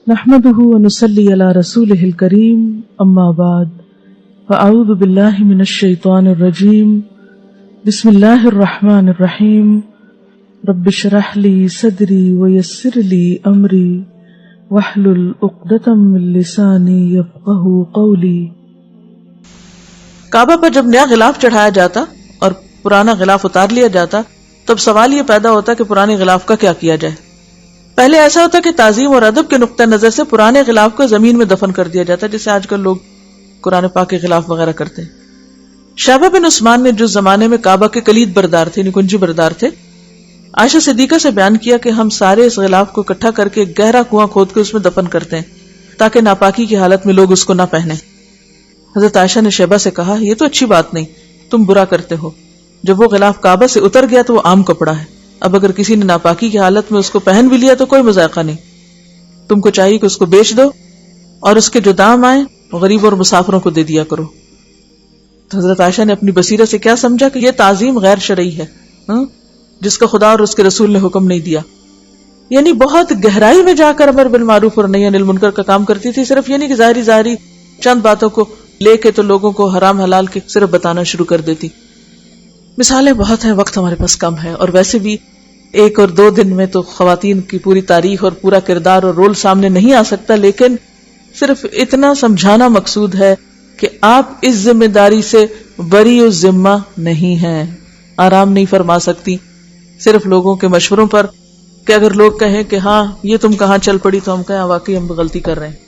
نحمده ونصلي على رسوله الكريم اما بعد فاعوذ بالله من الشيطان الرجيم بسم الله الرحمن الرحيم رب اشرح لي صدري ويسر لي امري واحلل عقدة من لساني يفقهوا قولي۔ کعبہ پر جب نیا غلاف چڑھایا جاتا اور پرانا غلاف اتار لیا جاتا تب سوال یہ پیدا ہوتا کہ پرانے غلاف کا کیا کیا جائے۔ پہلے ایسا ہوتا کہ تعظیم اور ادب کے نقطہ نظر سے پرانے غلاف کو زمین میں دفن کر دیا جاتا، جیسے آج کل لوگ قرآن پاک کے غلاف وغیرہ کرتے ہیں۔ شیبہ بن عثمان نے جو زمانے میں کعبہ کے کلید بردار تھے، کنجی بردار تھے، عائشہ صدیقہ سے بیان کیا کہ ہم سارے اس غلاف کو اکٹھا کر کے ایک گہرا کنواں کھود کے اس میں دفن کرتے ہیں تاکہ ناپاکی کی حالت میں لوگ اس کو نہ پہنیں۔ حضرت عائشہ نے شیبہ سے کہا، یہ تو اچھی بات نہیں، تم برا کرتے ہو۔ جب وہ غلاف کعبہ سے اتر گیا تو وہ عام کپڑا ہے، اب اگر کسی نے ناپاکی کی حالت میں اس کو پہن بھی لیا تو کوئی مذائقہ نہیں، تم کو چاہیے کہ اس کو بیچ دو اور اس کے جو دام آئے غریب اور مسافروں کو دے دیا کرو۔ تو حضرت عائشہ نے اپنی بصیرت سے کیا سمجھا کہ یہ تعظیم غیر شرعی ہے، جس کا خدا اور اس کے رسول نے حکم نہیں دیا۔ یعنی بہت گہرائی میں جا کر امر بالمعروف اور نہی عن المنکر کا کام کرتی تھی، صرف یہ نہیں کہ ظاہری چند باتوں کو لے کے تو لوگوں کو حرام حلال کے صرف بتانا شروع کر دیتی۔ مثالیں بہت ہیں، وقت ہمارے پاس کم ہے، اور ویسے بھی ایک اور دو دن میں تو خواتین کی پوری تاریخ اور پورا کردار اور رول سامنے نہیں آ سکتا، لیکن صرف اتنا سمجھانا مقصود ہے کہ آپ اس ذمہ داری سے بری الذمہ نہیں ہیں، آرام نہیں فرما سکتی صرف لوگوں کے مشوروں پر، کہ اگر لوگ کہیں کہ ہاں یہ تم کہاں چل پڑی تو ہم کہیں واقعی ہم غلطی کر رہے ہیں۔